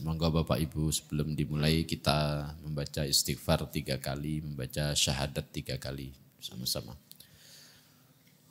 Monggo Bapak Ibu sebelum dimulai kita membaca istighfar 3 kali, membaca syahadat 3 kali sama-sama.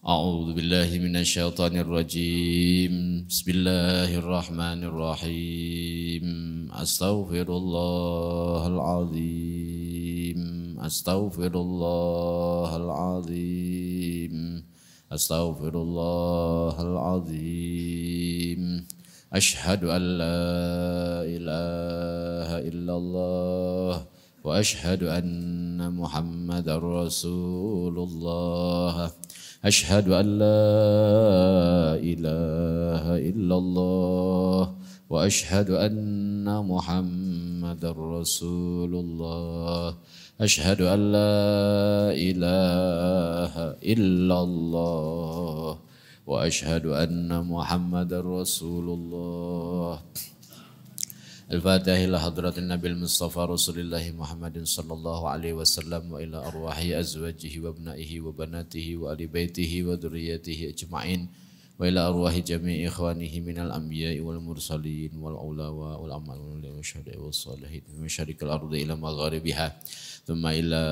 A'udzu billahi minasyaitonir rajim. Bismillahirrahmanirrahim. Astaghfirullahalazim. Astaghfirullahalazim. Astaghfirullahalazim. Ashhadu an la ilaha illallah wa ashhadu anna Muhammadar Rasulullah. Ashhadu an la ilaha illallah wa ashhadu anna Muhammadar Rasulullah. Ashhadu an la ilaha illallah wa ashhadu anna Muhammadar Rasulullah. Al-Fatihah ila hadratin Nabil Mustafa Rasulillahi Muhammadin sallallahu alaihi wasallam wa ila arwahi azwajihi wa abnaihi wa banatihi wa ali baitihi wa dzurriyyatihi ajma'in wa ila arwahi jami'i ikhwanihi minal anbiya'i wal mursalin wal ulawa wal amal wal syuhada'i was salihin min syarikil ardi ila magharibiha thumma ila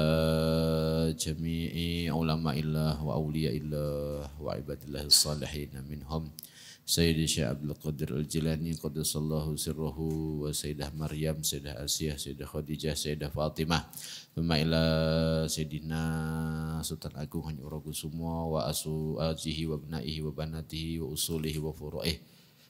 jami'i ulama'illah wa awliya'illah wa ibadillahi salihin minhum Sayyidi Syekh Abdul Qadir Al-Jilani qaddasallahu sirruhu wa Sayyidah Maryam, Sayyidah Asiyah, Sayyidah Khadijah, Sayyidah Fatimah thumma ila Sayyidina Sultan Agung Hanyurakusumo wa azuwajihi wa abnaihi wa banatihi wa usulihi wa furu'ih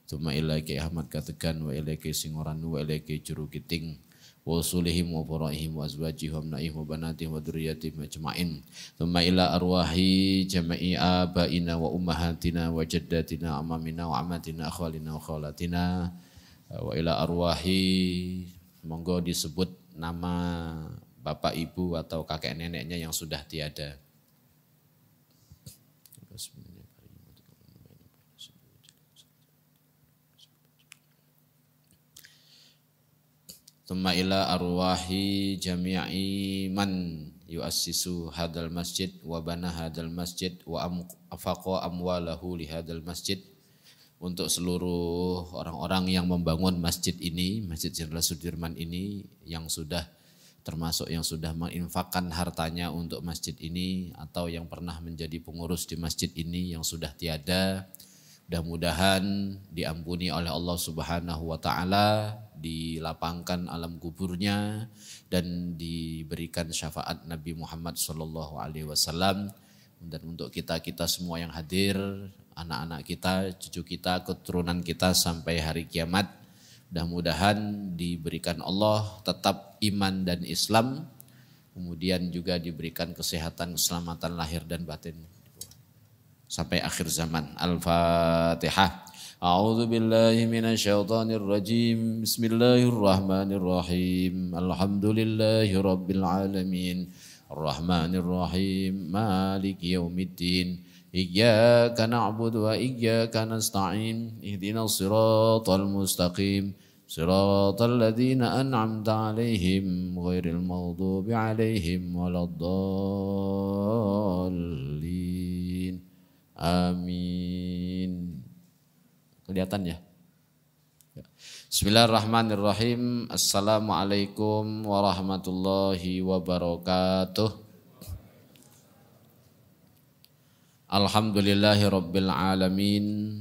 thumma ila Ki Ahmad Kategan wa ila Ki Singoranu wa ila Ki Juru Kiting wa usulihim wa furaihim wa azwajihim wa abnaihim wa banatihim wa dzurriyyatihim ajma'in thumma ila arwahi jami'i abaina wa ummahatina wa jaddatina amamina wa amatina akhwalina wa khawlatina wa ila arwahi monggo disebut nama bapak ibu atau kakek neneknya yang sudah tiada. Thumma ila arwahi jami'i man yuassisu hadal masjid wa bana hadal masjid wa afaqa amwalahu li hadal masjid. Untuk seluruh orang-orang yang membangun masjid ini, Masjid Jenderal Sudirman ini, yang sudah termasuk yang sudah menginfakkan hartanya untuk masjid ini atau yang pernah menjadi pengurus di masjid ini yang sudah tiada. Mudah-mudahan diampuni oleh Allah Subhanahu wa taala, dilapangkan alam kuburnya dan diberikan syafaat Nabi Muhammad sallallahu alaihi wasallam. Dan untuk kita semua yang hadir, anak-anak kita, cucu kita, keturunan kita sampai hari kiamat, mudah-mudahan diberikan Allah tetap iman dan Islam, kemudian juga diberikan kesehatan, keselamatan lahir dan batin sampai akhir zaman. Al-Fatihah. A'udzu billahi minasyaitonir rajim. Bismillahirrahmanirrahim. Alhamdulillahi rabbil alamin. Arrahmanir rahim. Maliki yaumiddin. Iyyaka na'budu wa iyyaka nasta'in. Ihdinas siratal mustaqim. Siratal ladzina an'amta 'alaihim ghairil maghdubi 'alaihim waladdallin. Amin. Kelihatan ya? Bismillahirrahmanirrahim. Assalamualaikum warahmatullahi wabarakatuh. Alhamdulillahi rabbil alamin.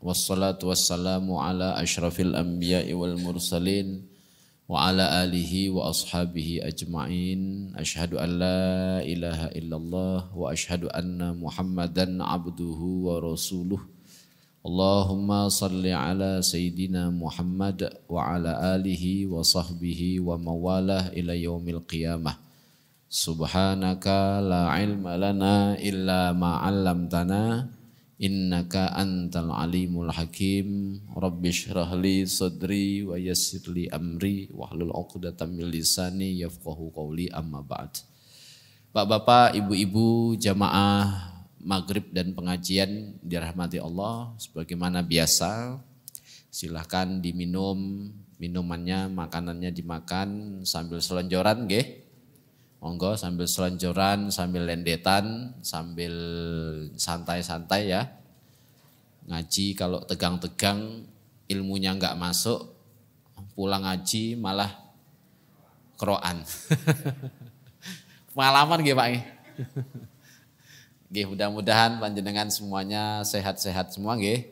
Wassalatu wassalamu ala asyrafil anbiya'i wal mursalin wa ala alihi wa ashabihi ajma'in. Asyhadu an la ilaha illallah wa asyhadu anna Muhammadan abduhu wa rasuluh. Allahumma salli ala sayyidina Muhammad wa ala alihi wa sahbihi wa mawalah ila yaumil qiyamah. Subhanaka la ilma lana illa ma 'allamtana innaka antal alimul hakim. Rabbi shrah li sadri wa yassir li amri wahlul 'uqdatam min lisani yafqahu qawli, amma ba'd. Bapak-bapak, ibu-ibu, jamaah maghrib dan pengajian dirahmati Allah, sebagaimana biasa silahkan diminum minumannya, makanannya dimakan sambil selonjoran nggih. Monggo sambil selonjoran, sambil lendetan, sambil santai-santai ya. Ngaji kalau tegang-tegang ilmunya enggak masuk, pulang ngaji malah Quran. Pengalaman nggih Pak nggih. Nggih, mudah-mudahan panjenengan semuanya sehat-sehat semua nggih.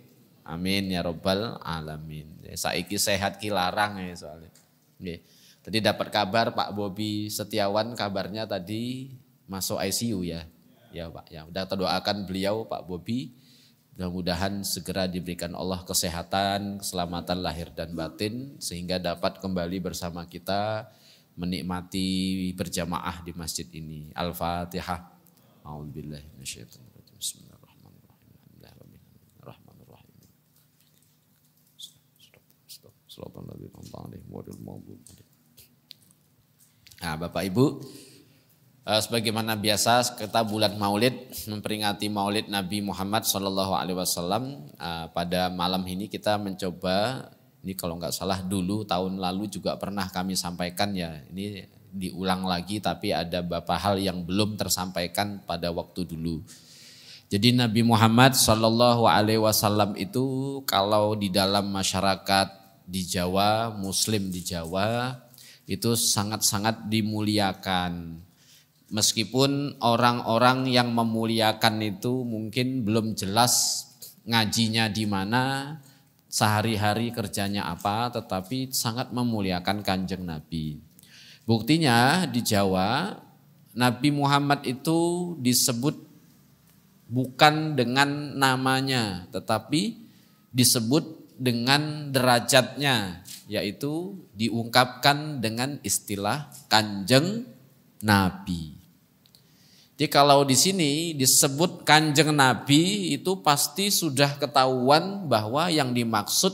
Amin ya rabbal alamin. Saiki sehat ki larang ya soalnya. Nggih. Tadi dapat kabar Pak Bobi Setiawan kabarnya tadi masuk ICU ya. Ya Pak, ya udah kita doakan beliau Pak Bobi. Mudah-mudahan segera diberikan Allah kesehatan, keselamatan lahir dan batin sehingga dapat kembali bersama kita menikmati berjamaah di masjid ini. Al-Fatihah. A'udzubillahi minasyaitonir rajim. Bismillahirrahmanirrahim. Rahmanirrahim. Nah, Bapak Ibu, sebagaimana biasa kita bulan Maulid memperingati Maulid Nabi Muhammad SAW. Pada malam ini kita mencoba, ini kalau nggak salah dulu tahun lalu juga pernah kami sampaikan ya, ini diulang lagi tapi ada beberapa hal yang belum tersampaikan pada waktu dulu. Jadi Nabi Muhammad SAW itu kalau di dalam masyarakat di Jawa, Muslim di Jawa itu sangat-sangat dimuliakan. Meskipun orang-orang yang memuliakan itu mungkin belum jelas ngajinya di mana, sehari-hari kerjanya apa, tetapi sangat memuliakan Kanjeng Nabi. Buktinya di Jawa, Nabi Muhammad itu disebut bukan dengan namanya, tetapi disebut dengan derajatnya, yaitu diungkapkan dengan istilah Kanjeng Nabi. Jadi kalau di sini disebut Kanjeng Nabi itu pasti sudah ketahuan bahwa yang dimaksud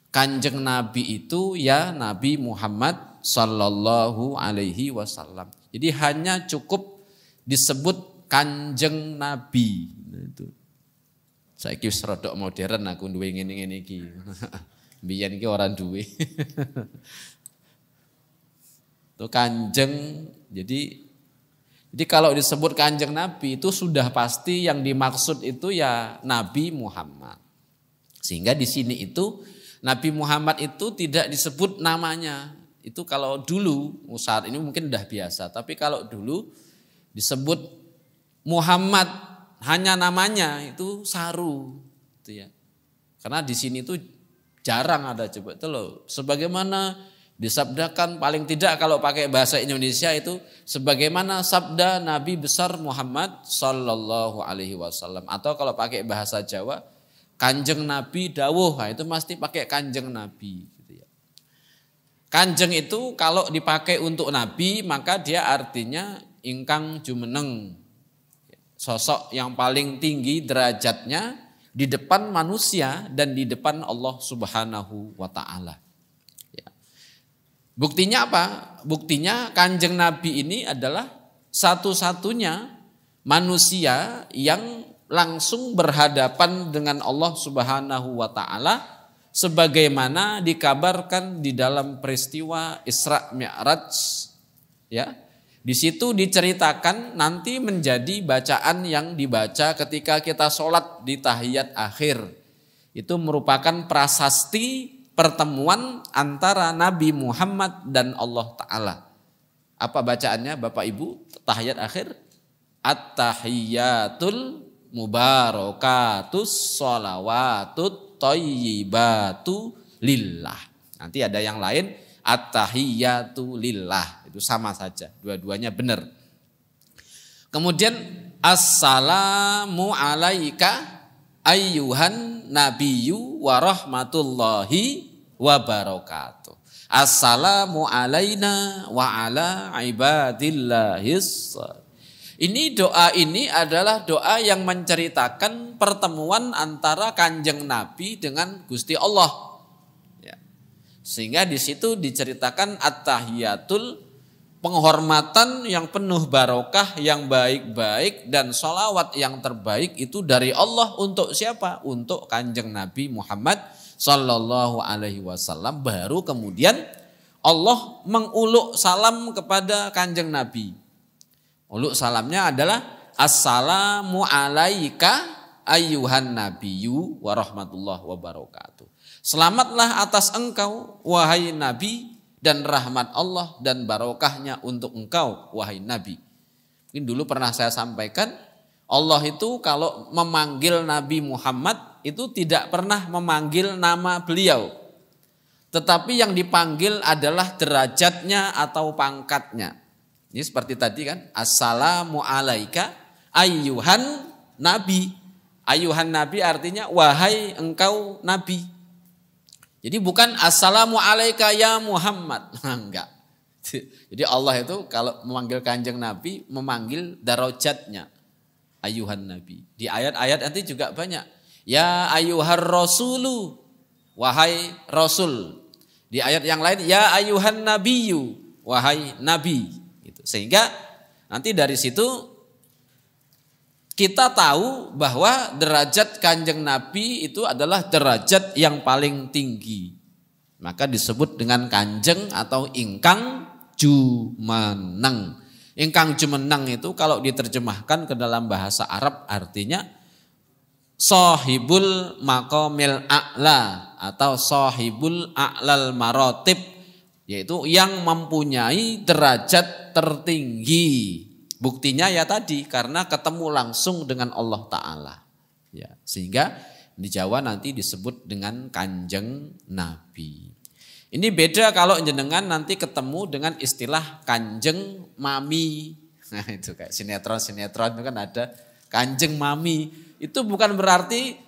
Kanjeng Nabi itu ya Nabi Muhammad Sallallahu Alaihi Wasallam. Jadi hanya cukup disebut Kanjeng Nabi. Itu. Saya kira serodok modern aku duwe ngene-ngene iki. Biyen iki orang duwe. Itu Kanjeng. Jadi kalau disebut Kanjeng Nabi itu sudah pasti yang dimaksud itu ya Nabi Muhammad. Sehingga di sini itu Nabi Muhammad itu tidak disebut namanya. Itu kalau dulu, saat ini mungkin udah biasa. Tapi kalau dulu disebut Muhammad hanya namanya itu saru. Itu ya. Karena di sini itu jarang ada coba itu loh. Sebagaimana disabdakan paling tidak kalau pakai bahasa Indonesia itu sebagaimana sabda Nabi besar Muhammad Sallallahu Alaihi Wasallam. Atau kalau pakai bahasa Jawa Kanjeng Nabi dawuh, nah itu mesti pakai Kanjeng Nabi. Kanjeng itu kalau dipakai untuk Nabi maka dia artinya ingkang jumeneng. Sosok yang paling tinggi derajatnya di depan manusia dan di depan Allah Subhanahu wa Ta'ala. Ya. Buktinya apa? Buktinya Kanjeng Nabi ini adalah satu-satunya manusia yang langsung berhadapan dengan Allah Subhanahu wa Ta'ala sebagaimana dikabarkan di dalam peristiwa Isra Mi'raj, ya. Di situ diceritakan nanti menjadi bacaan yang dibaca ketika kita sholat di tahiyat akhir. Itu merupakan prasasti pertemuan antara Nabi Muhammad dan Allah Ta'ala. Apa bacaannya Bapak Ibu? Tahiyat akhir. At-tahiyyatul mubarakatus sholawatut thayyibatu lillah. Nanti ada yang lain at-tahiyyatu lillah. Itu sama saja, dua-duanya benar. Kemudian assalamu alaika ayyuhan nabiyyu wa rahmatullahi wa barakatuh. Assalamu alaina wa ala ibadillahis. Ini doa ini adalah doa yang menceritakan pertemuan antara Kanjeng Nabi dengan Gusti Allah. Ya. Sehingga di situ diceritakan at-tahiyatul, penghormatan yang penuh barokah, yang baik-baik dan sholawat yang terbaik itu dari Allah untuk siapa? Untuk Kanjeng Nabi Muhammad Sallallahu Alaihi Wasallam. Baru kemudian Allah menguluk salam kepada Kanjeng Nabi. Uluk salamnya adalah assalamu alaika ayyuhan nabiyyu wa rahmatullahi wa barakatuh. Selamatlah atas engkau wahai Nabi, dan rahmat Allah dan barokahnya untuk engkau wahai Nabi. Mungkin dulu pernah saya sampaikan, Allah itu kalau memanggil Nabi Muhammad itu tidak pernah memanggil nama beliau. Tetapi yang dipanggil adalah derajatnya atau pangkatnya. Ini seperti tadi kan, assalamu alaika ayyuhan nabi. Ayyuhan nabi artinya wahai engkau nabi. Jadi bukan assalamu alaika ya Muhammad. Enggak. Jadi Allah itu kalau memanggil kanjeng Nabi, memanggil darajatnya. Ayyuhan nabi. Di ayat-ayat nanti juga banyak. Ya ayyuhar rasulu. Wahai rasul. Di ayat yang lain, ya ayyuhan nabiyyu. Wahai nabi. Sehingga nanti dari situ kita tahu bahwa derajat kanjeng Nabi itu adalah derajat yang paling tinggi. Maka disebut dengan kanjeng atau ingkang jumeneng. Ingkang jumeneng itu kalau diterjemahkan ke dalam bahasa Arab artinya sahibul maqamil a'la atau sahibul a'lal maratib, yaitu yang mempunyai derajat tertinggi. Buktinya ya tadi karena ketemu langsung dengan Allah Ta'ala. Ya, sehingga di Jawa nanti disebut dengan kanjeng Nabi. Ini beda kalau jenengan nanti ketemu dengan istilah kanjeng mami. Nah itu kayak sinetron-sinetron itu kan ada kanjeng mami. Itu bukan berarti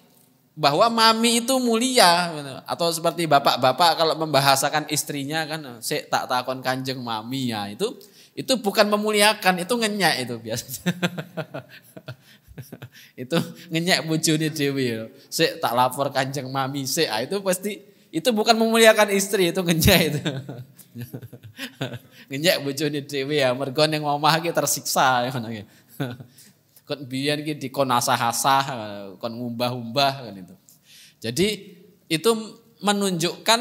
bahwa mami itu mulia. Atau seperti bapak-bapak kalau membahasakan istrinya kan, sik tak takon kanjeng mami ya itu bukan memuliakan, itu ngenyek itu biasanya. Itu ngenyek bojone dhewe. Sik tak lapor kanjeng mami sik. Itu pasti itu bukan memuliakan istri, itu ngenyek itu. Ngenyek bojone dhewe ya, mergo ning omah iki tersiksa ngono iki. Kon biyen iki dikon asah-asah, kon ngumbah-umbah kan itu. Jadi itu menunjukkan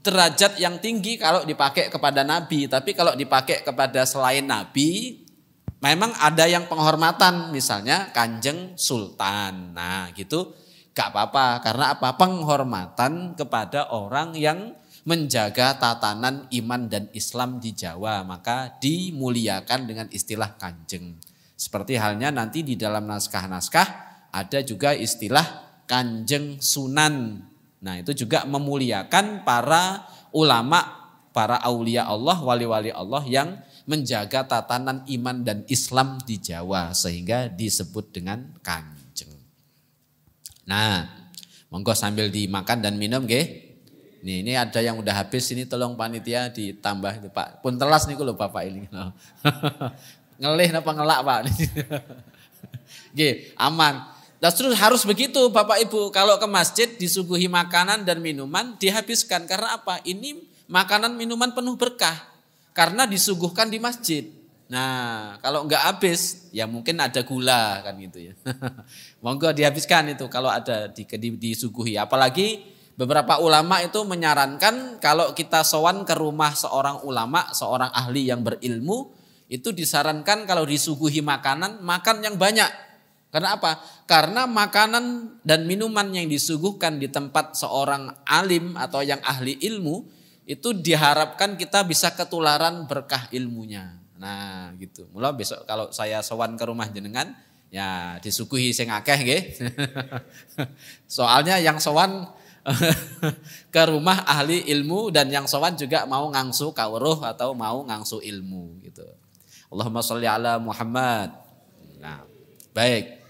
derajat yang tinggi kalau dipakai kepada Nabi, tapi kalau dipakai kepada selain Nabi, memang ada yang penghormatan, misalnya kanjeng Sultan. Nah gitu, gak apa-apa, karena apa? Penghormatan kepada orang yang menjaga tatanan iman dan Islam di Jawa, maka dimuliakan dengan istilah kanjeng. Seperti halnya nanti di dalam naskah-naskah ada juga istilah kanjeng Sunan. Nah itu juga memuliakan para ulama, para aulia Allah, wali-wali Allah yang menjaga tatanan iman dan Islam di Jawa. Sehingga disebut dengan kanjeng. Nah monggo sambil dimakan dan minum nggih. Ini ada yang udah habis, ini tolong panitia ditambah itu Pak. Pun telas nih lho Bapak ini. Ngelih apa ngelak Pak. Nggih, aman. Terus harus begitu Bapak Ibu, kalau ke masjid disuguhi makanan dan minuman dihabiskan. Karena apa? Ini makanan minuman penuh berkah. Karena disuguhkan di masjid. Nah kalau enggak habis ya mungkin ada gula kan gitu ya. Monggo dihabiskan itu kalau ada disuguhi. Apalagi beberapa ulama itu menyarankan kalau kita sowan ke rumah seorang ulama, seorang ahli yang berilmu, itu disarankan kalau disuguhi makanan, makan yang banyak. Karena apa? Karena makanan dan minuman yang disuguhkan di tempat seorang alim atau yang ahli ilmu itu diharapkan kita bisa ketularan berkah ilmunya. Nah gitu. Mula besok kalau saya sowan ke rumah jenengan ya disuguhi sing akeh nggih. Soalnya yang sowan ke rumah ahli ilmu dan yang sowan juga mau ngangsu kawruh atau mau ngangsu ilmu gitu. Allahumma sholli ala Muhammad. Nah, baik.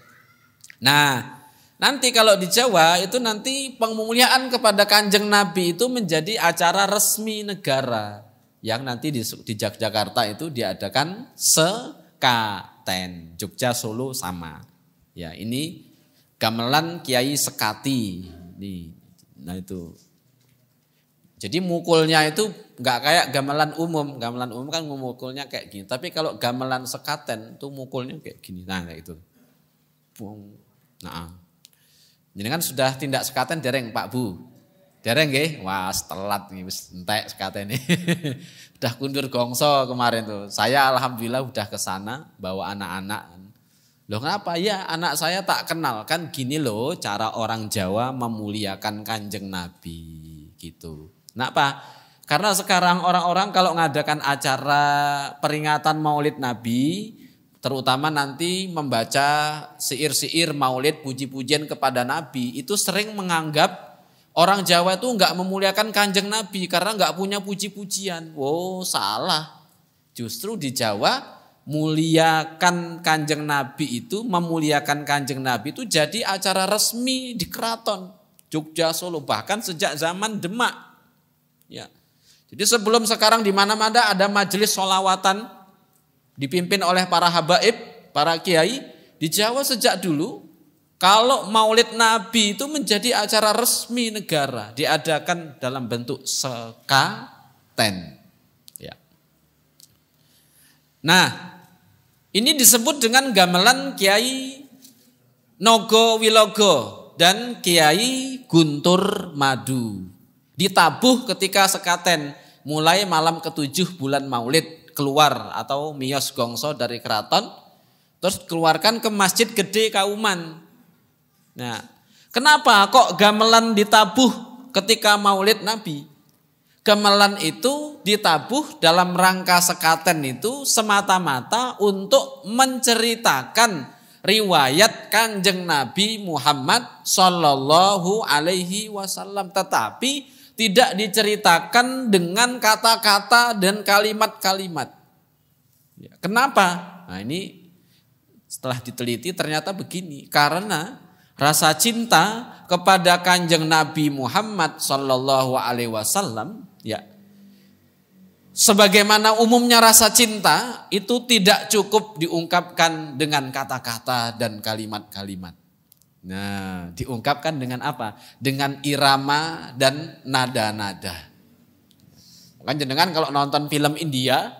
Nah, nanti kalau di Jawa itu nanti pemuliaan kepada kanjeng Nabi itu menjadi acara resmi negara yang nanti di Yogyakarta itu diadakan sekaten, Jogja Solo sama. Ya, ini gamelan Kiai Sekati. Nah itu. Jadi mukulnya itu enggak kayak gamelan umum. Gamelan umum kan mukulnya kayak gini, tapi kalau gamelan sekaten itu mukulnya kayak gini. Nah, kayak itu. Nah, ini kan sudah tindak sekaten dereng Pak Bu, dereng nggih, wah telat nih, wis entek sekaten ini, udah kundur gongso kemarin tuh. Saya alhamdulillah udah ke sana bawa anak-anak. Loh kenapa? Ya anak saya tak kenal kan gini loh cara orang Jawa memuliakan kanjeng Nabi. Gitu. Kenapa? Karena sekarang orang-orang kalau mengadakan acara peringatan Maulid Nabi, terutama nanti membaca syair-syair Maulid, puji-pujian kepada Nabi, itu sering menganggap orang Jawa itu enggak memuliakan Kanjeng Nabi karena enggak punya puji-pujian. Wow, salah. Justru di Jawa muliakan Kanjeng Nabi itu, memuliakan Kanjeng Nabi itu jadi acara resmi di keraton Jogja, Solo, bahkan sejak zaman Demak. Ya. Jadi sebelum sekarang di mana-mana ada majelis sholawatan dipimpin oleh para habaib, para kiai, di Jawa sejak dulu kalau Maulid Nabi itu menjadi acara resmi negara, diadakan dalam bentuk sekaten. Ya. Nah, ini disebut dengan gamelan Kiai Nogo Wilogo dan Kiai Guntur Madu. Ditabuh ketika sekaten mulai malam ke-7 bulan Maulid keluar atau miyos gongso dari keraton, terus keluarkan ke Masjid Gede Kauman. Nah, kenapa kok gamelan ditabuh ketika Maulid Nabi? Gamelan itu ditabuh dalam rangka sekaten itu semata-mata untuk menceritakan riwayat Kanjeng Nabi Muhammad Sallallahu Alaihi Wasallam, tetapi tidak diceritakan dengan kata-kata dan kalimat-kalimat. Kenapa? Nah, ini setelah diteliti ternyata begini, karena rasa cinta kepada Kanjeng Nabi Muhammad Sallallahu Alaihi Wasallam, ya, sebagaimana umumnya rasa cinta itu tidak cukup diungkapkan dengan kata-kata dan kalimat-kalimat. Nah, diungkapkan dengan apa? Dengan irama dan nada-nada. Kan jenengan kalau nonton film India,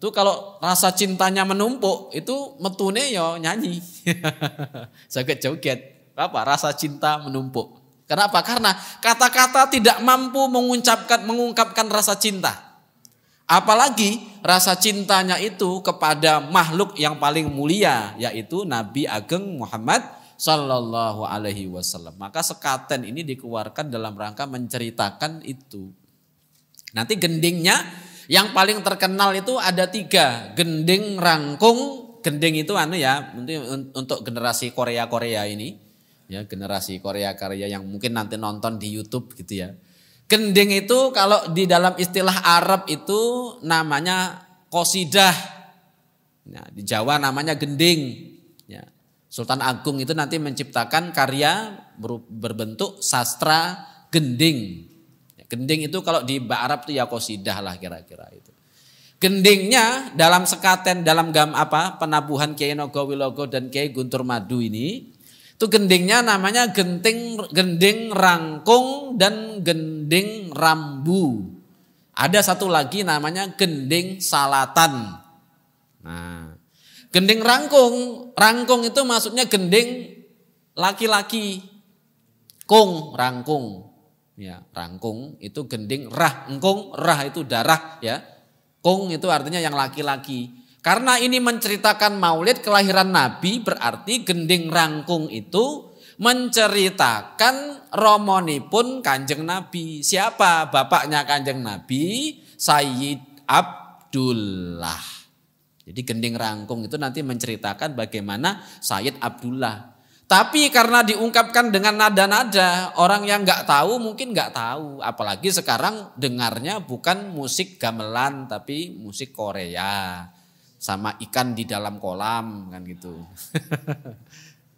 itu kalau rasa cintanya menumpuk, itu metune yo nyanyi. Joget-joget. Apa? Rasa cinta menumpuk. Kenapa? Karena kata-kata tidak mampu mengungkapkan rasa cinta. Apalagi rasa cintanya itu kepada makhluk yang paling mulia, yaitu Nabi Ageng Muhammad Sallallahu Alaihi Wasallam. Maka sekaten ini dikeluarkan dalam rangka menceritakan itu. Nanti gendingnya yang paling terkenal itu ada 3. Gending rangkung. Gending itu untuk generasi Korea ini, ya, generasi Korea yang mungkin nanti nonton di YouTube gitu ya. Gending itu kalau di dalam istilah Arab itu namanya qasidah. Nah, di Jawa namanya gending. Ya. Sultan Agung itu nanti menciptakan karya berbentuk sastra gending. Gending itu kalau di Arab itu ya qasidah lah kira-kira itu. Gendingnya dalam sekaten, dalam penabuhan Kiai Nogo Wilogo dan Kiai Guntur Madu ini, itu gendingnya namanya gending rangkung dan gending rambu. Ada satu lagi namanya gending salatan. Nah, gending rangkung itu maksudnya gending laki-laki. Rangkung. Ya, rangkung itu gending, engkung, itu darah ya. Kung itu artinya yang laki-laki. Karena ini menceritakan Maulid kelahiran Nabi, berarti gending rangkung itu menceritakan romonipun Kanjeng Nabi. Siapa bapaknya Kanjeng Nabi? Sayyid Abdullah. Jadi gending rangkung itu nanti menceritakan bagaimana Sayyid Abdullah. Tapi karena diungkapkan dengan nada-nada, orang yang nggak tahu mungkin nggak tahu. Apalagi sekarang dengarnya bukan musik gamelan tapi musik Korea. Sama ikan di dalam kolam kan gitu.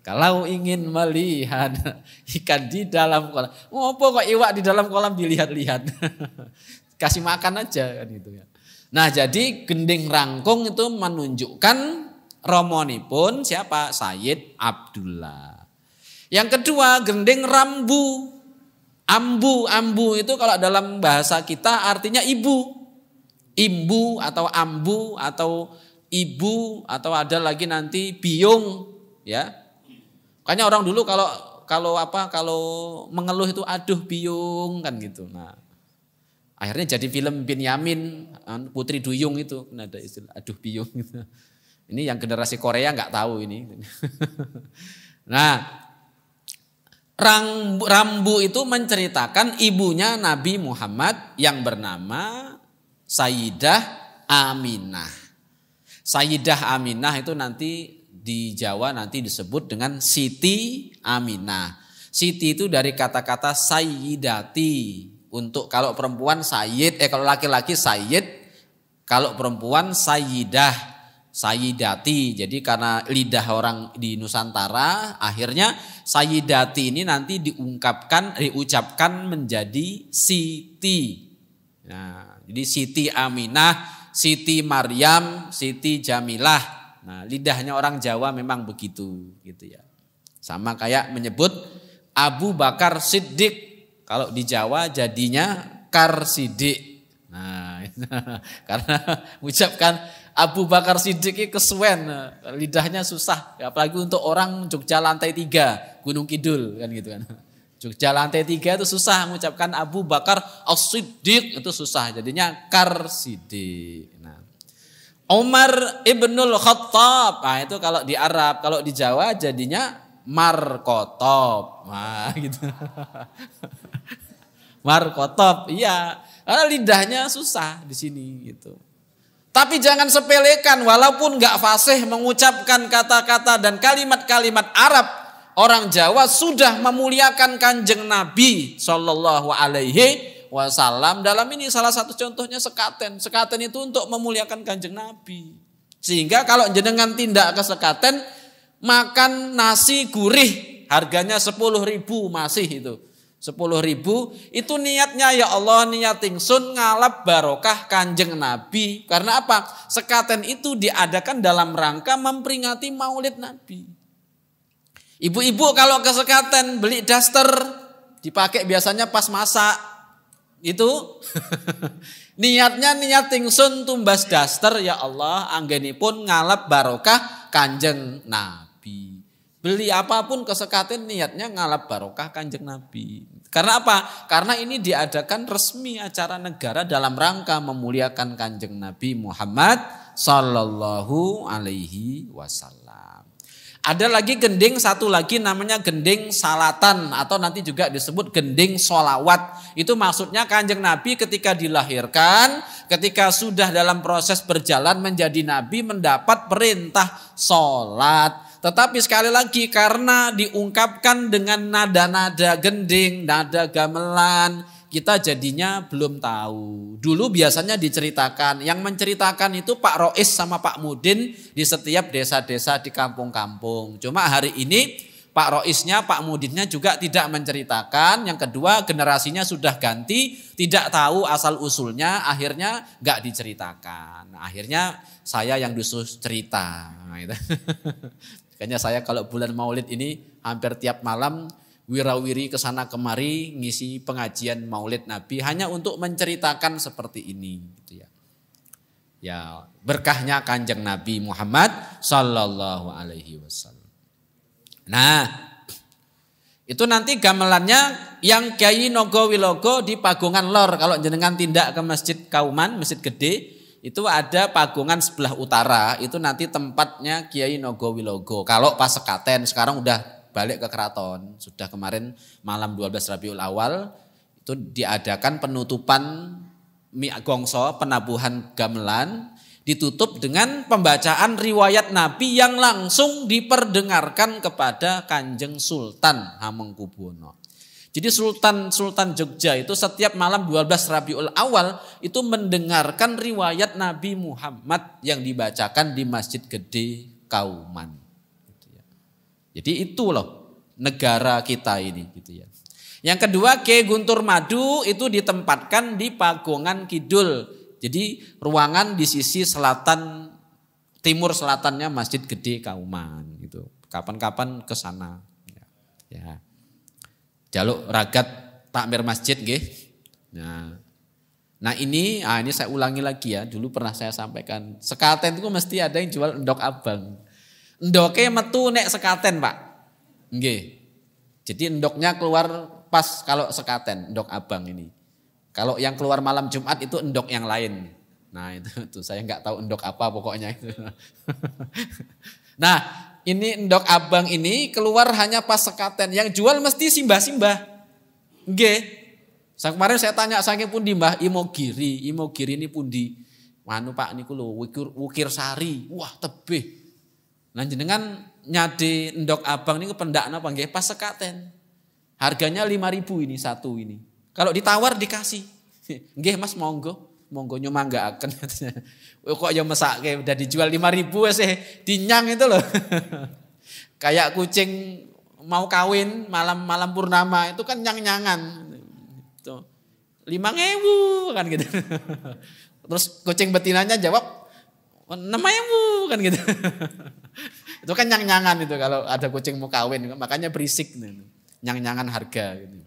Kalau ingin melihat ikan di dalam kolam, ngopo kok iwak di dalam kolam dilihat-lihat. Kasih makan aja kan gitu ya. Nah, jadi gending rangkung itu menunjukkan romonipun siapa? Sayyid Abdullah. Yang kedua, gending rambu. Ambu itu kalau dalam bahasa kita artinya ibu. Imbu atau ambu atau ibu atau ada lagi nanti biung ya. Makanya orang dulu kalau mengeluh itu aduh biung kan gitu. Nah, akhirnya jadi film Binyamin Putri Duyung itu ada istilah aduh biung gitu. Ini yang generasi Korea nggak tahu ini. Nah, Rambu itu menceritakan ibunya Nabi Muhammad yang bernama Sayyidah Aminah. Sayyidah Aminah itu nanti di Jawa nanti disebut dengan Siti Aminah. Siti itu dari kata-kata sayyidati. Untuk kalau perempuan sayyid, kalau laki-laki sayyid, kalau perempuan sayyidah, sayyidati. Jadi karena lidah orang di Nusantara, akhirnya sayyidati ini nanti diucapkan menjadi Siti. Nah, jadi Siti Aminah, Siti Maryam, Siti Jamilah. Nah, lidahnya orang Jawa memang begitu, gitu ya. Sama kayak menyebut Abu Bakar Siddiq. Kalau di Jawa jadinya Kar Siddiq. Nah, karena mengucapkan Abu Bakar Siddiq ini kesuwen, lidahnya susah. Apalagi untuk orang Jogja lantai 3, Gunung Kidul kan gitu kan. Jogja lantai 3 itu susah mengucapkan Abu Bakar As-Siddiq, itu susah. Jadinya Kar Siddiq. Nah, Umar Ibnul Khattab. Nah, itu kalau di Arab, kalau di Jawa jadinya Markotob. Nah, gitu. Markotob, iya. Karena lidahnya susah di sini gitu. Tapi jangan sepelekan, walaupun nggak fasih mengucapkan kata-kata dan kalimat-kalimat Arab, orang Jawa sudah memuliakan Kanjeng Nabi Shallallahu Alaihi Wasallam. Dalam ini salah satu contohnya sekaten. Sekaten itu untuk memuliakan Kanjeng Nabi. Sehingga kalau jenengan tindak ke sekaten, makan nasi gurih harganya 10.000 masih itu. 10.000 itu niatnya ya Allah, niat ingsun ngalap barokah Kanjeng Nabi. Karena apa? Sekaten itu diadakan dalam rangka memperingati Maulid Nabi. Ibu-ibu kalau ke sekaten beli daster dipakai biasanya pas masak. Itu niatnya niat ingsun tumbas daster ya Allah anggenipun ngalap barokah Kanjeng Nabi. Beli apapun ke sekaten niatnya ngalap barokah Kanjeng Nabi. Karena apa? Karena ini diadakan resmi acara negara dalam rangka memuliakan Kanjeng Nabi Muhammad Sallallahu Alaihi Wasallam. Ada lagi gending satu lagi namanya gending salatan atau nanti juga disebut gending solawat. Itu maksudnya Kanjeng Nabi ketika dilahirkan, ketika sudah dalam proses berjalan menjadi Nabi mendapat perintah sholat. Tetapi sekali lagi karena diungkapkan dengan nada-nada gending, nada gamelan, kita jadinya belum tahu. Dulu biasanya diceritakan, yang menceritakan itu Pak Rois sama Pak Mudin di setiap desa-desa di kampung-kampung. Cuma hari ini Pak Roisnya, Pak Mudinnya juga tidak menceritakan. Yang kedua generasinya sudah ganti, tidak tahu asal-usulnya, akhirnya gak diceritakan. Nah, akhirnya saya yang disuruh cerita. Nah, itu. Makanya saya kalau bulan Maulid ini hampir tiap malam wirawiri kesana kemari ngisi pengajian Maulid Nabi hanya untuk menceritakan seperti ini gitu ya. Ya, berkahnya Kanjeng Nabi Muhammad Sallallahu Alaihi Wasallam. Nah, itu nanti gamelannya yang Kyai Nogo Wilogo di Pagungan Lor. Kalau jenengan tindak ke Masjid Kauman, Masjid Gede, itu ada Pagungan sebelah utara, itu nanti tempatnya Kyai Nogo Wilogo. Kalau pas sekaten, sekarang udah balik ke keraton. Sudah kemarin malam 12 Rabiul Awal, itu diadakan penutupan gongso, penabuhan gamelan, ditutup dengan pembacaan riwayat Nabi yang langsung diperdengarkan kepada Kanjeng Sultan Hamengkubuwono. Jadi Sultan Jogja itu setiap malam 12 Rabiul Awal itu mendengarkan riwayat Nabi Muhammad yang dibacakan di Masjid Gede Kauman. Jadi itu loh negara kita ini gitu ya. Yang kedua Ki Guntur Madu itu ditempatkan di Pagungan Kidul. Jadi ruangan di sisi selatan timur selatannya Masjid Gede Kauman gitu. Kapan-kapan ke sana. Ya. Jaluk ragat takmir masjid nggih. Nah ini saya ulangi lagi ya. Dulu pernah saya sampaikan. Sekaten itu mesti ada yang jual endok abang. Endoknya metu nek sekaten, Pak. Nggih. Jadi endoknya keluar pas kalau sekaten, endok abang ini. Kalau yang keluar malam Jumat itu endok yang lain. Nah itu saya nggak tahu endok apa pokoknya itu. Nah ini endok abang ini keluar hanya pas sekaten. Yang jual mesti simbah-simbah. Nggih. Kemarin saya tanya saking pundi Mbah Imogiri. Imogiri ini pundi? Manu Pak niku lho Wukir Sari. Wah, tebih. Lah jenengan nyade endok abang niku pendak napa nggih pas sekaten. Harganya 5.000 ini satu ini. Kalau ditawar dikasih. Nggih Mas monggo nyomanggaaken katanya. Kok ya mesake udah dijual 5.000 sih dinyang itu loh. Kayak kucing mau kawin malam purnama itu kan nyang-nyangan. Tuh. 5.000 kan gitu. Terus kucing betinanya jawab 6.000 kan gitu. Itu kan nyang-nyangan itu kalau ada kucing mau kawin, makanya berisik nyang-nyangan harga gitu.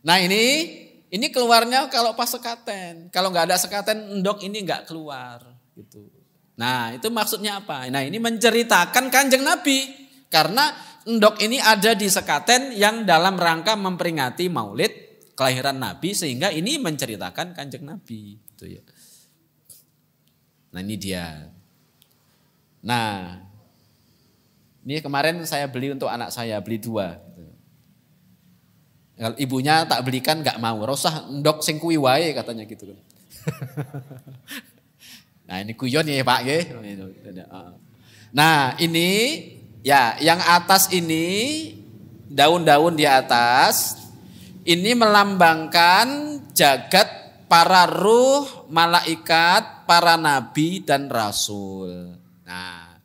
Nah ini keluarnya kalau pas sekaten. Kalau nggak ada sekaten endok ini nggak keluar gitu. Nah itu maksudnya apa? Nah ini menceritakan Kanjeng Nabi. Karena endok ini ada di sekaten yang dalam rangka memperingati maulid kelahiran Nabi. Sehingga ini menceritakan Kanjeng Nabi. Gitu ya. Nah ini dia. Nah ini kemarin saya beli untuk anak saya, beli 2. Kalau ibunya tak belikan nggak mau, rosah ndok sing kuwi wae katanya gitu kan. Nah ini guyon ya Pak ya. Nah ini ya yang atas ini daun-daun di atas ini melambangkan jagat para ruh, malaikat, para nabi dan rasul. Nah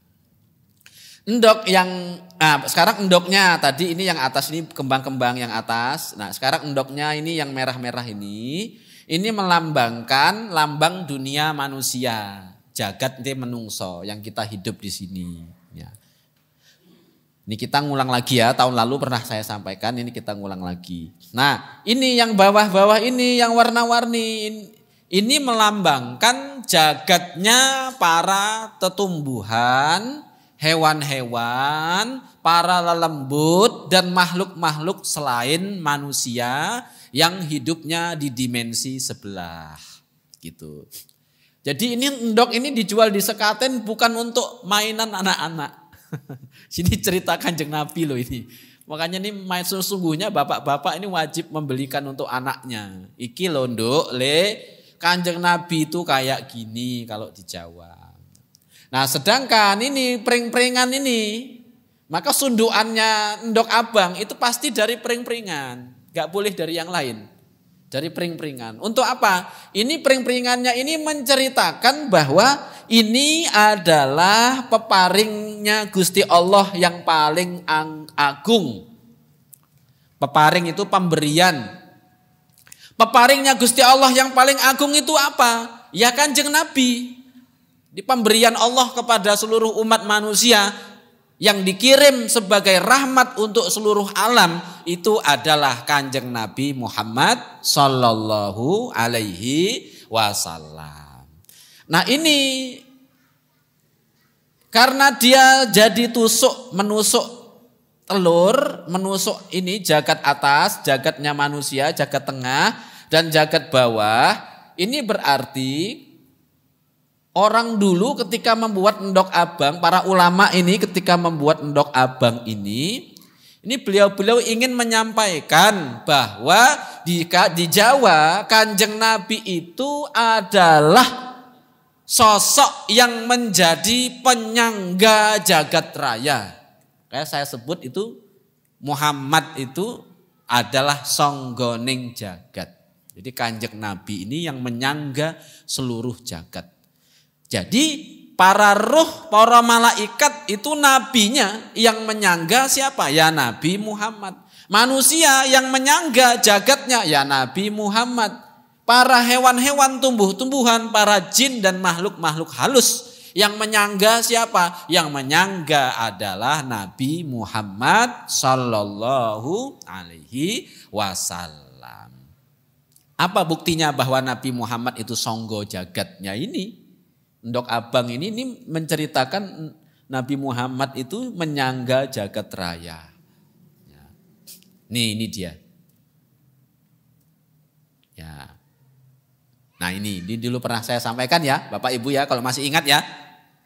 endok yang sekarang endoknya tadi ini yang atas ini kembang-kembang yang atas. Nah sekarang endoknya ini yang merah-merah ini melambangkan lambang dunia manusia, jagat ini menungso yang kita hidup di sini. Ya. Ini kita ngulang lagi ya, tahun lalu pernah saya sampaikan, ini kita ngulang lagi. Nah ini yang bawah-bawah ini yang warna-warni ini melambangkan jagatnya para tetumbuhan, hewan-hewan, para lelembut dan makhluk-makhluk selain manusia yang hidupnya di dimensi sebelah gitu. Jadi ini endok ini dijual di sekaten bukan untuk mainan anak-anak. Sini cerita Kanjeng Nabi loh ini. Makanya ini sesungguhnya bapak-bapak ini wajib membelikan untuk anaknya. Iki loh nduk, Kanjeng Nabi itu kayak gini kalau di Jawa. Nah sedangkan ini pring-pringan ini, maka sunduannya endok abang itu pasti dari pring-pringan. Gak boleh dari yang lain, dari pring-pringan. Untuk apa? Ini pring-pringannya ini menceritakan bahwa ini adalah peparingnya Gusti Allah yang paling agung. Peparing itu pemberian. Peparingnya Gusti Allah yang paling agung itu apa? Ya Kanjeng Nabi. Di pemberian Allah kepada seluruh umat manusia yang dikirim sebagai rahmat untuk seluruh alam itu adalah Kanjeng Nabi Muhammad sallallahu alaihi wasallam. Nah ini karena dia jadi menusuk telur, menusuk ini jagat atas, jagatnya manusia, jagat tengah dan jagat bawah, ini berarti orang dulu ketika membuat endok abang, para ulama ini ketika membuat endok abang ini beliau-beliau ingin menyampaikan bahwa di Jawa Kanjeng Nabi itu adalah sosok yang menjadi penyangga jagat raya. Kayak saya sebut itu Muhammad itu adalah songgoning jagat. Jadi Kanjeng Nabi ini yang menyangga seluruh jagat. Jadi para ruh, para malaikat itu nabinya yang menyangga siapa? Ya Nabi Muhammad. Manusia yang menyangga jagatnya ya Nabi Muhammad. Para hewan-hewan, tumbuh-tumbuhan, para jin dan makhluk-makhluk halus yang menyangga siapa? Yang menyangga adalah Nabi Muhammad sallallahu alaihi wasallam. Apa buktinya bahwa Nabi Muhammad itu songgo jagatnya ini? Endok abang ini menceritakan Nabi Muhammad itu menyangga jagat raya. Ya. Nih ini dia. Ya. Nah ini dulu pernah saya sampaikan ya Bapak Ibu ya kalau masih ingat ya.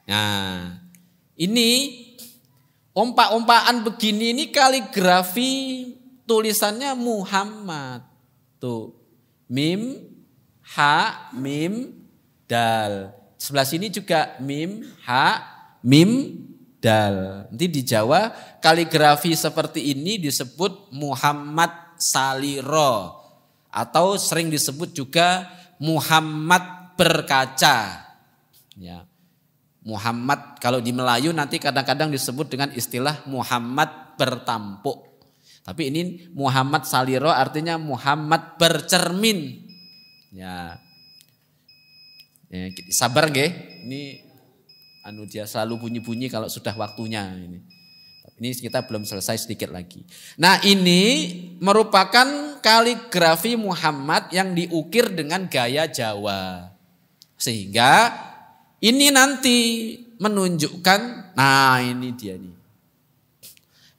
Nah Ini ompak-ompakan begini ini kaligrafi tulisannya Muhammad. Tuh. Mim, ha, mim, dal. Sebelah sini juga mim, ha, mim, dal. Nanti di Jawa kaligrafi seperti ini disebut Muhammad Saliro. Atau sering disebut juga Muhammad berkaca. Ya. Muhammad kalau di Melayu nanti kadang-kadang disebut dengan istilah Muhammad bertampuk. Tapi ini Muhammad Saliro artinya Muhammad bercermin. Ya. Sabar nggih. Ini dia selalu bunyi-bunyi kalau sudah waktunya ini. Ini kita belum selesai sedikit lagi. Nah, ini merupakan kaligrafi Muhammad yang diukir dengan gaya Jawa. Sehingga ini nanti menunjukkan, nah ini dia nih.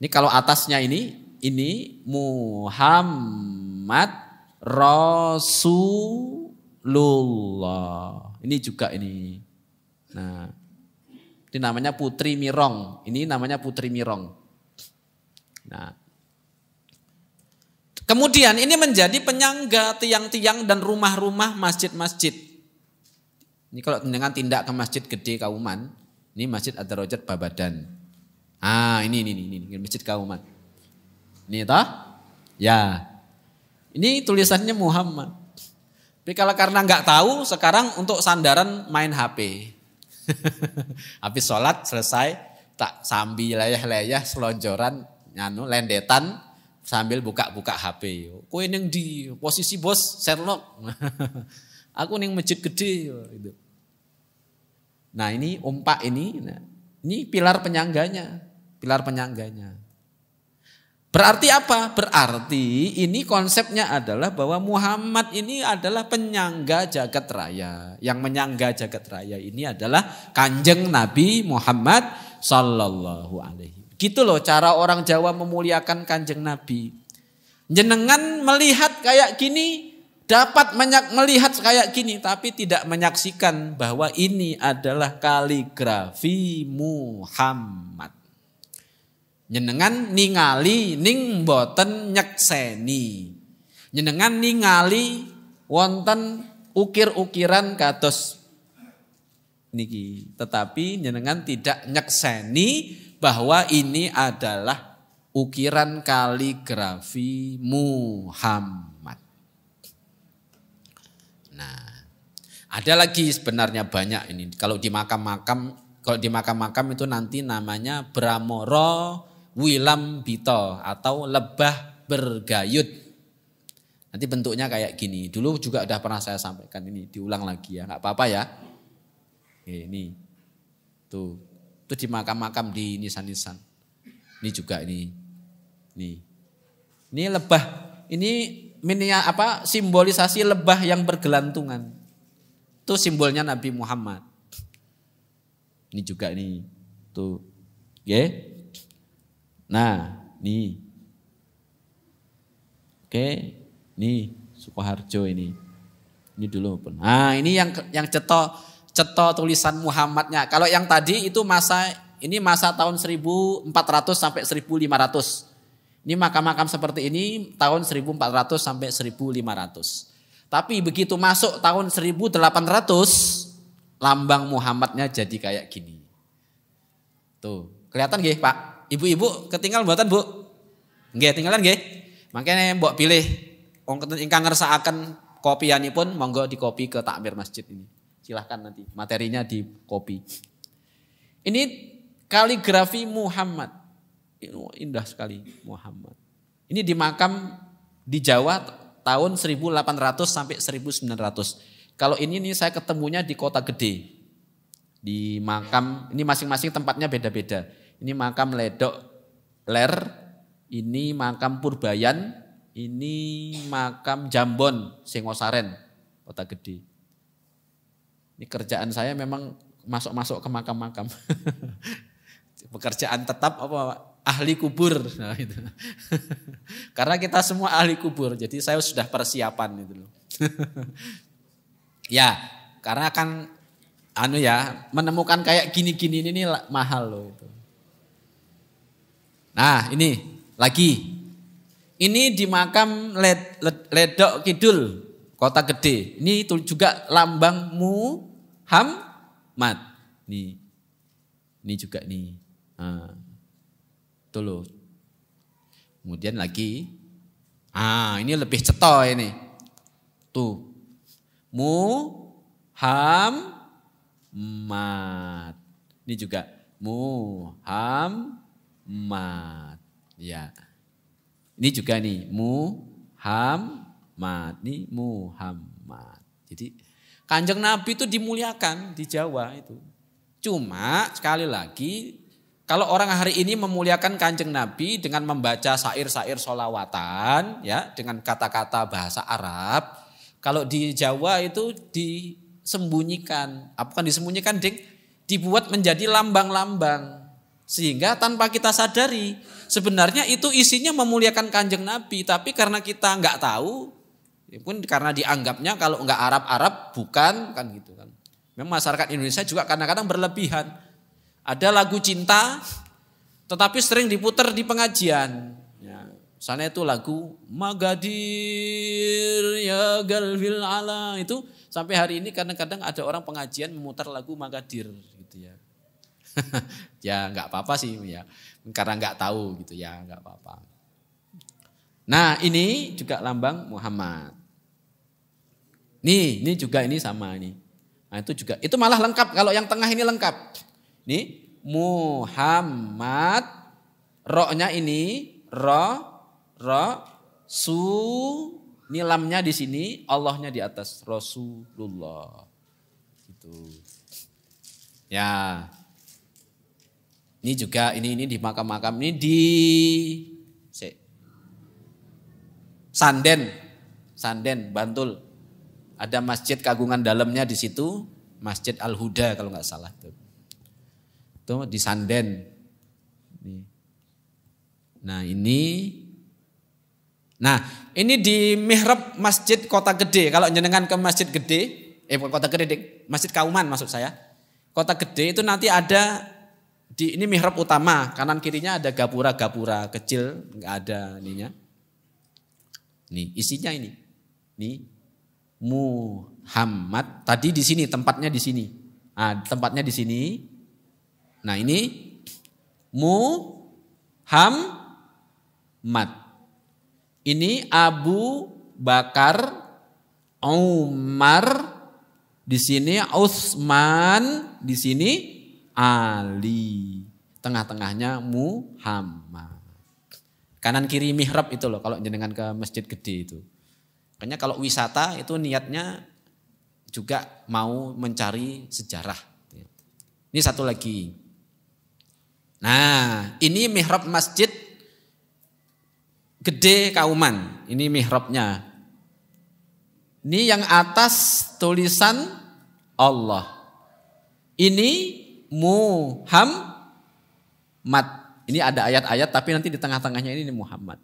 Ini kalau atasnya ini Muhammad Rasulullah. Ini juga ini. Nah, ini namanya Putri Mirong. Ini namanya Putri Mirong. Nah, kemudian ini menjadi penyangga tiang-tiang dan rumah-rumah masjid-masjid. Ini kalau dengan tindak ke masjid gede Kauman, ini Masjid Ad-Darajat Babadan. Ini Masjid Kauman. Ini toh? Ya. Ini tulisannya Muhammad. Tapi kalau karena nggak tahu, sekarang untuk sandaran main HP. Habis sholat selesai, tak sambil leyeh-leyeh selonjoran, lendetan sambil buka-buka HP. Kowe ning di posisi bos Sherlock. Aku ning masjid gede gitu. Nah, ini ompak ini pilar penyangganya, Berarti apa? Berarti ini konsepnya adalah bahwa Muhammad ini adalah penyangga jagat raya. Yang menyangga jagat raya ini adalah Kanjeng Nabi Muhammad sallallahu alaihi. Gitu loh cara orang Jawa memuliakan Kanjeng Nabi. Jenengan melihat kayak gini, dapat melihat kayak gini, tapi tidak menyaksikan bahwa ini adalah kaligrafi Muhammad. Jenengan ningali ning boten nyekseni. Jenengan ningali wonten ukir-ukiran kados niki, tetapi jenengan tidak nyekseni bahwa ini adalah ukiran kaligrafi Muhammad. Nah, ada lagi sebenarnya banyak ini. Kalau di makam-makam itu nanti namanya Bramoro Wilambito atau lebah bergayut. Nanti bentuknya kayak gini. Dulu juga udah pernah saya sampaikan, ini diulang lagi ya, nggak apa-apa ya. Ini tuh di makam-makam di nisan-nisan. Ini juga ini lebah. Ini simbolisasi lebah yang bergelantungan. Itu simbolnya Nabi Muhammad. Ini juga ini tuh, ya. Nah, nih. Oke, nih Sukoharjo ini. Ini dulu. Nah, ini yang ceto tulisan Muhammadnya. Kalau yang tadi itu masa tahun 1400 sampai 1500. Ini makam-makam seperti ini tahun 1400 sampai 1500. Tapi begitu masuk tahun 1800, lambang Muhammadnya jadi kayak gini. Tuh, kelihatan nggih, Pak? Ibu-ibu ketinggalan mboten, Bu? Nggih, tinggalan nggih. Makanya mbok pilih wong ingkang ngersakaken kopianipun monggo dikopi ke takmir masjid ini. Silahkan nanti materinya di copy. Ini kaligrafi Muhammad. Indah sekali Muhammad. Ini di makam di Jawa tahun 1800 sampai 1900. Kalau ini saya ketemunya di Kota Gede. Di makam, ini masing-masing tempatnya beda-beda. Ini makam Ledok Ler, ini makam Purbayan, ini makam Jambon, Singosaren, Kota Gede. Ini kerjaan saya memang masuk-masuk ke makam-makam. Pekerjaan tetap apa? Ahli kubur. Nah, itu. Karena kita semua ahli kubur, jadi saya sudah persiapan itu loh. Ya, karena kan menemukan kayak gini-gini ini mahal loh itu. Nah ini lagi. Ini di makam Ledok Kidul, Kota Gede. Ini itu juga lambang Muhammad. Ini juga nih. Nah, itu loh. Kemudian lagi. Ini lebih ceto ini. Tuh. Muhammad. Ini juga Muhammad. Ya. Ini juga nih Muhammad. Ini Muhammad. Jadi Kanjeng Nabi itu dimuliakan di Jawa itu. Cuma sekali lagi kalau orang hari ini memuliakan Kanjeng Nabi dengan membaca syair-syair sholawatan ya dengan kata-kata bahasa Arab. Kalau di Jawa itu disembunyikan. Bukan disembunyikan, dibuat menjadi lambang-lambang. Sehingga tanpa kita sadari sebenarnya itu isinya memuliakan Kanjeng Nabi. Tapi karena kita nggak tahu, pun karena dianggapnya kalau nggak Arab-Arab bukan kan gitu kan. Memang masyarakat Indonesia juga kadang-kadang berlebihan. Ada lagu cinta tetapi sering diputar di pengajian. Ya, misalnya itu lagu Magadir ya galfil ala itu sampai hari ini kadang-kadang ada orang pengajian memutar lagu Magadir gitu ya. Ya nggak apa-apa sih ya, karena nggak tahu gitu ya nggak apa-apa. Nah ini juga lambang Muhammad. Ini juga ini sama nih. Nah itu juga, itu malah lengkap. Kalau yang tengah ini lengkap. Ini Muhammad, ro-nya ini ini lamnya di sini, Allahnya di atas, Rasulullah. Gitu. Ya. Ini juga ini di makam-makam ini di Sanden, Bantul. Ada masjid kagungan dalamnya di situ, Masjid Al-Huda kalau nggak salah tuh. Itu di Sanden. Nah ini di mihrab Masjid Kota Gede. Kalau jenengan ke Masjid Gede, Kota Gede, Masjid Kauman maksud saya. Kota Gede itu nanti ada ini mihrab utama, kanan kirinya ada gapura-gapura kecil, nggak ada ininya. Nih isinya ini. Nih Muhammad. Tadi di sini tempatnya di sini. Tempatnya di sini. Nah ini Muhammad. Ini Abu Bakar, Umar, di sini Utsman, di sini Ali. Tengah-tengahnya Muhammad. Kanan kiri mihrab itu loh kalau jenengan ke Masjid Gede itu. Makanya kalau wisata itu niatnya juga mau mencari sejarah. Ini satu lagi. Nah ini mihrab Masjid Gede Kauman. Ini mihrabnya. Ini yang atas tulisan Allah. Ini Muhammad. Ini ada ayat-ayat tapi nanti di tengah-tengahnya ini Muhammad.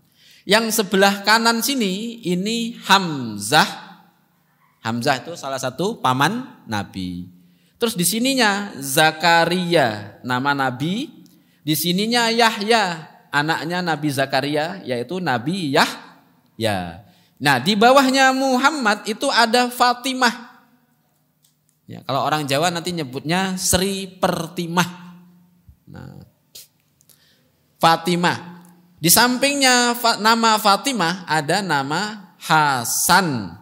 Yang sebelah kanan sini ini Hamzah. Hamzah itu salah satu paman Nabi. Terus di sininya Zakaria, nama Nabi. Di sininya Yahya, anaknya Nabi Zakaria, yaitu Nabi Yahya. Nah di bawahnya Muhammad itu ada Fatimah. Ya, kalau orang Jawa nanti nyebutnya Sri Pertimah. Nah, Fatimah. Di sampingnya nama Fatimah ada nama Hasan.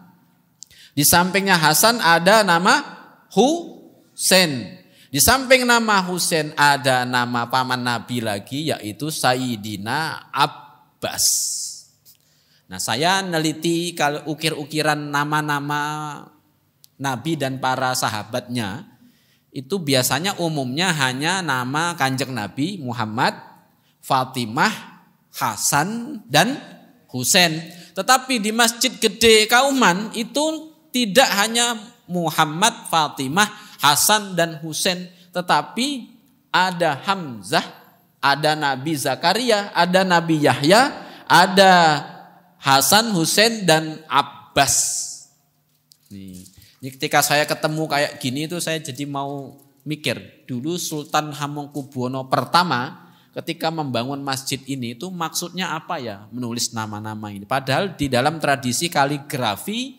Di sampingnya Hasan ada nama Husain. Di samping nama Husain ada nama paman Nabi lagi yaitu Sayyidina Abbas. Nah saya neliti kalau ukir-ukiran nama-nama Nabi dan para sahabatnya itu biasanya umumnya hanya nama Kanjeng Nabi Muhammad, Fatimah, Hasan dan Husain. Tetapi di Masjid Gede Kauman itu tidak hanya Muhammad, Fatimah, Hasan dan Husain, tetapi ada Hamzah, ada Nabi Zakaria, ada Nabi Yahya, ada Hasan, Husain dan Abbas. Nih. Ketika saya ketemu kayak gini itu saya jadi mau mikir. Dulu Sultan Hamengkubuwono pertama ketika membangun masjid ini itu maksudnya apa ya menulis nama-nama ini. Padahal di dalam tradisi kaligrafi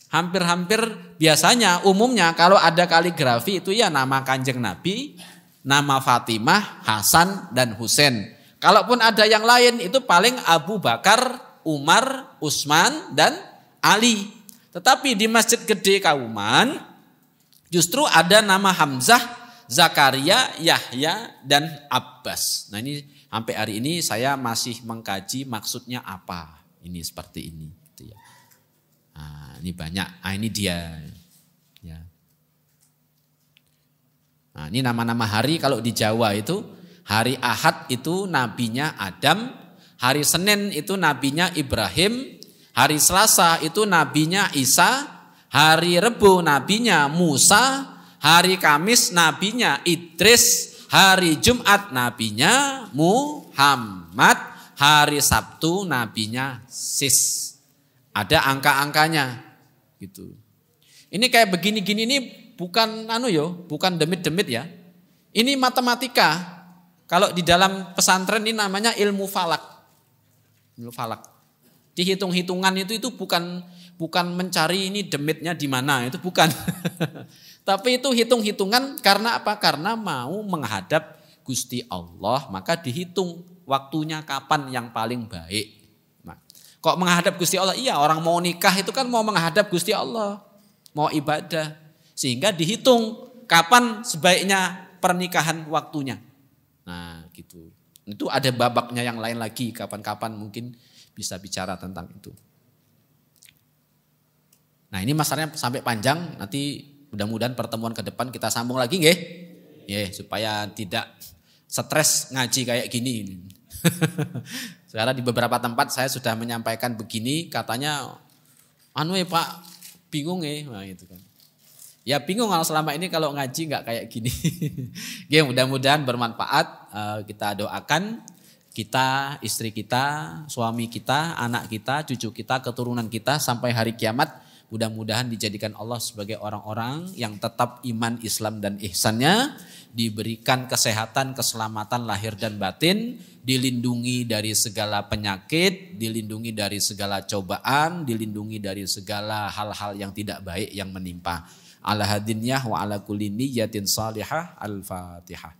hampir-hampir biasanya umumnya kalau ada kaligrafi itu ya nama Kanjeng Nabi, nama Fatimah, Hasan dan Husain. Kalaupun ada yang lain itu paling Abu Bakar, Umar, Utsman dan Ali. Tetapi di Masjid Gede Kauman justru ada nama Hamzah, Zakaria, Yahya dan Abbas. Nah ini sampai hari ini saya masih mengkaji maksudnya apa. Ini seperti ini. Gitu ya. Nah, ini banyak. Nah, ini dia. Ya. Nah, ini nama-nama hari kalau di Jawa itu hari Ahad itu nabinya Adam, hari Senin itu nabinya Ibrahim, hari Selasa itu nabinya Isa, hari Rebo nabinya Musa, hari Kamis nabinya Idris, hari Jumat nabinya Muhammad, hari Sabtu nabinya Sis. Ada angka-angkanya gitu. Ini kayak begini-gini ini bukan bukan demit-demit ya. Ini matematika. Kalau di dalam pesantren ini namanya ilmu falak. Ilmu falak. Dihitung-hitungan itu bukan mencari ini demitnya di mana, itu bukan. Tapi itu hitung-hitungan karena apa? Karena mau menghadap Gusti Allah, maka dihitung waktunya kapan yang paling baik. Nah, kok menghadap Gusti Allah? Iya, orang mau nikah itu kan mau menghadap Gusti Allah, mau ibadah. Sehingga dihitung kapan sebaiknya pernikahan waktunya. Nah, gitu. Itu ada babaknya yang lain lagi, kapan-kapan mungkin bisa bicara tentang itu. Nah ini masalahnya sampai panjang, nanti mudah-mudahan pertemuan ke depan kita sambung lagi nggih. Ya, supaya tidak stres ngaji kayak gini. Sekarang di beberapa tempat saya sudah menyampaikan begini, katanya Pak bingung nah itu kan. Ya bingung kalau selama ini kalau ngaji nggak kayak gini. Ya, mudah-mudahan bermanfaat. Kita doakan kita, istri kita, suami kita, anak kita, cucu kita, keturunan kita sampai hari kiamat mudah-mudahan dijadikan Allah sebagai orang-orang yang tetap iman, Islam dan ihsannya, diberikan kesehatan, keselamatan lahir dan batin, dilindungi dari segala penyakit, dilindungi dari segala cobaan, dilindungi dari segala hal-hal yang tidak baik yang menimpa. Ala hadiniyah wa ala kulli niyatin salihah. Al-Fatihah.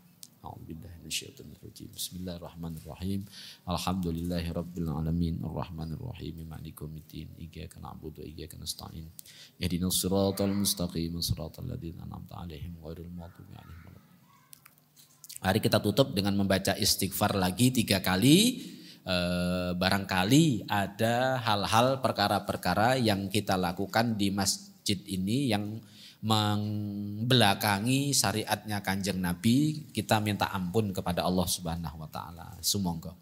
Bismillahirrahmanirrahim. Alhamdulillahirabbil alamin arrahmanir rahim maliki yaumiddin iyyaka na'budu wa iyyaka nasta'in ihdinas siratal mustaqim siratal ladzina an'amta 'alaihim ghairil maghdubi 'alaihim. Mari kita tutup dengan membaca istighfar lagi 3 kali. Barangkali ada hal-hal perkara-perkara yang kita lakukan di masjid ini yang membelakangi syariatnya Kanjeng Nabi, kita minta ampun kepada Allah Subhanahu wa taala. Sumangga.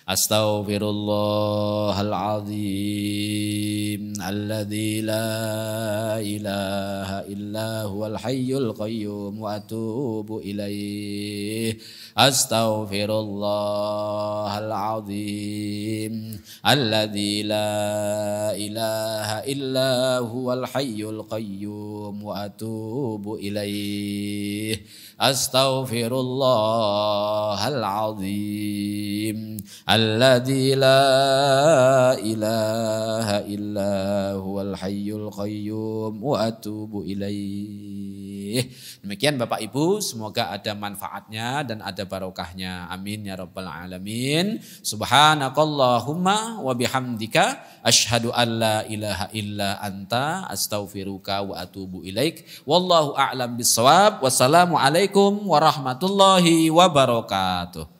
Astaghfirullahaladzim alladzi la ilaha illa huwal hayyul qayyum wa atubu ilaih. Astaghfirullahaladzim alladzi la ilaha illa huwal hayyul qayyum wa atubu ilaih. Astaghfirullahaladzim alladzi la ilaha illa huwal hayyul qayyum wa atubu ilaih. Demikian Bapak Ibu, semoga ada manfaatnya dan ada barokahnya. Amin ya rabbal alamin. Subhanakallahumma wa bihamdika asyhadu an la ilaha illa anta astaghfiruka wa atubu ilaik. Wallahu a'lam bissawab. Wassalamualaikum warahmatullahi wabarakatuh.